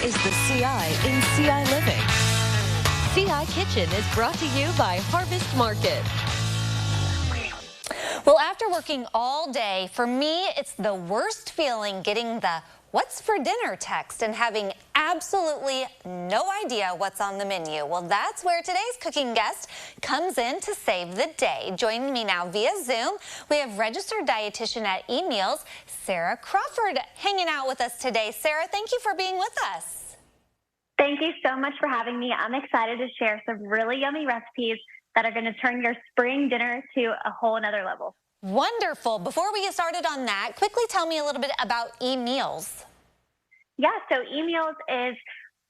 is the CI in CI Living. CI Kitchen is brought to you by Harvest Market. Well, after working all day, for me, it's the worst feeling getting the "What's for dinner?" text and having absolutely no idea what's on the menu. Well, that's where today's cooking guest comes in to save the day. Joining me now via Zoom, we have registered dietitian at eMeals, Sarah Crawford, hanging out with us today. Sarah, thank you for being with us. Thank you so much for having me. I'm excited to share some really yummy recipes that are going to turn your spring dinner to a whole another level. Wonderful. Before we get started on that, quickly tell me a little bit about eMeals. Yeah, so eMeals is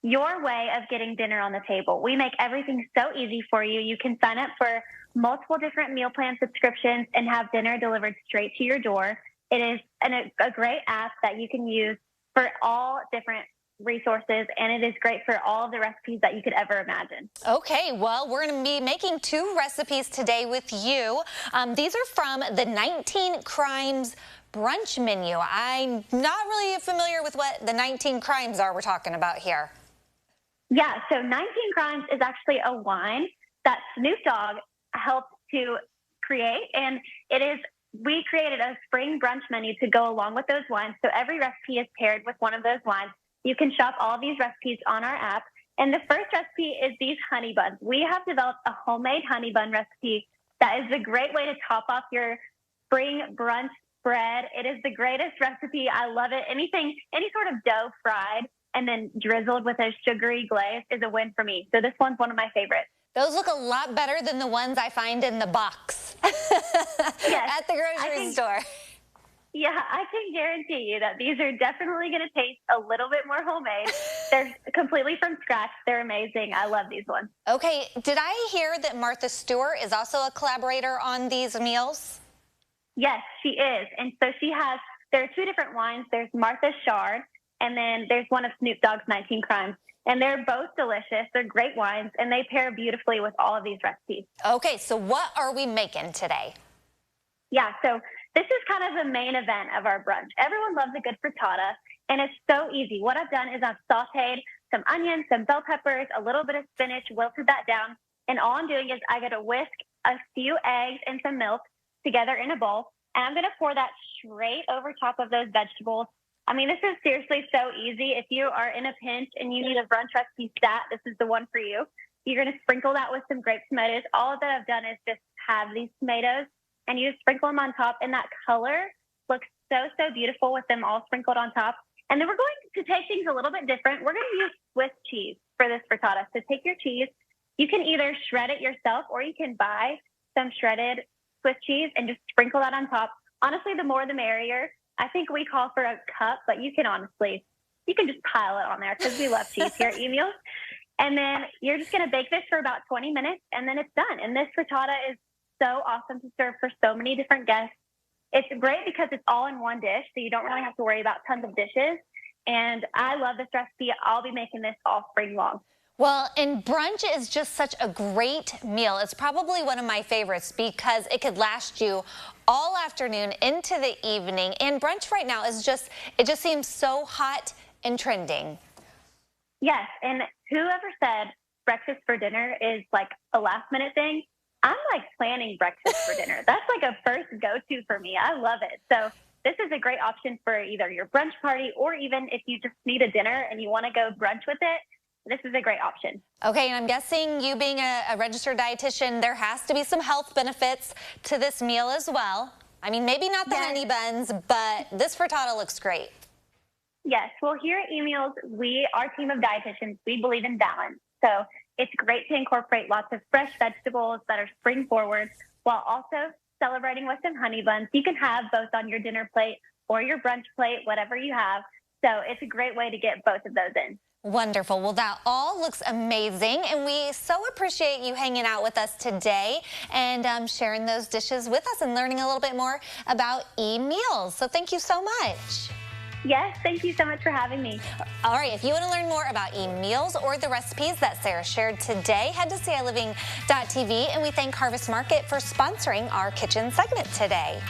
your way of getting dinner on the table. We make everything so easy for you. You can sign up for multiple different meal plan subscriptions and have dinner delivered straight to your door. It is a great app that you can use for all different resources, and it is great for all of the recipes that you could ever imagine. Okay, well, we're going to be making 2 recipes today with you. These are from the 19 Crimes Brunch Menu. I'm not really familiar with what the 19 Crimes are we're talking about here. Yeah, so 19 Crimes is actually a wine that Snoop Dogg helped to create, and we created a spring brunch menu to go along with those wines. So every recipe is paired with one of those wines. You can shop all these recipes on our app. And the first recipe is these honey buns. We have developed a homemade honey bun recipe that is a great way to top off your spring brunch spread. It is the greatest recipe. I love it. Any sort of dough fried and then drizzled with a sugary glaze is a win for me. So this one's one of my favorites. Those look a lot better than the ones I find in the box yes, at the grocery store. Yeah, I can guarantee you that these are definitely going to taste a little bit more homemade. They're completely from scratch. They're amazing. I love these ones. Okay, did I hear that Martha Stewart is also a collaborator on these meals? Yes, she is. And so there are 2 different wines. There's Martha's Shard, and then there's one of Snoop Dogg's 19 Crimes. And they're both delicious. They're great wines, and they pair beautifully with all of these recipes. Okay, so what are we making today? Yeah, so this is kind of the main event of our brunch. Everyone loves a good frittata, and it's so easy. What I've done is I've sauteed some onions, some bell peppers, a little bit of spinach, wilted that down, and all I'm doing is I got to whisk a few eggs and some milk together in a bowl, and I'm going to pour that straight over top of those vegetables. I mean, this is seriously so easy. If you are in a pinch and you need a brunch recipe stat, this is the one for you. You're going to sprinkle that with some grape tomatoes. All that I've done is just have these tomatoes, and you just sprinkle them on top, and that color looks so, so beautiful with them all sprinkled on top. And then we're going to take things a little bit different. We're going to use Swiss cheese for this frittata. So take your cheese. You can either shred it yourself, or you can buy some shredded Swiss cheese and just sprinkle that on top. Honestly, the more the merrier. I think we call for a cup, but you can just pile it on there because we love cheese here at eMeals. And then you're just going to bake this for about 20 minutes, and then it's done. And this frittata is so awesome to serve for so many different guests. It's great because it's all in one dish, so you don't really have to worry about tons of dishes. And I love this recipe. I'll be making this all spring long. Well, and brunch is just such a great meal. It's probably one of my favorites because it could last you all afternoon into the evening. And brunch right now is it just seems so hot and trending. Yes, and whoever said breakfast for dinner is like a last minute thing, I'm like planning breakfast for dinner. That's like a first go-to for me. I love it. So this is a great option for either your brunch party, or even if you just need a dinner and you want to go brunch with it, this is a great option. Okay, and I'm guessing you being a registered dietitian, there has to be some health benefits to this meal as well. I mean, maybe not the honey buns, but this frittata looks great. Yes, well, here at eMeals, our team of dietitians, we believe in balance. So it's great to incorporate lots of fresh vegetables that are spring forward while also celebrating with some honey buns. You can have both on your dinner plate or your brunch plate, whatever you have. So it's a great way to get both of those in. Wonderful. Well, that all looks amazing, and we so appreciate you hanging out with us today and sharing those dishes with us and learning a little bit more about eMeals. So thank you so much. Yes, thank you so much for having me. All right, if you want to learn more about eMeals or the recipes that Sarah shared today, head to CILiving.tv, and we thank Harvest Market for sponsoring our kitchen segment today.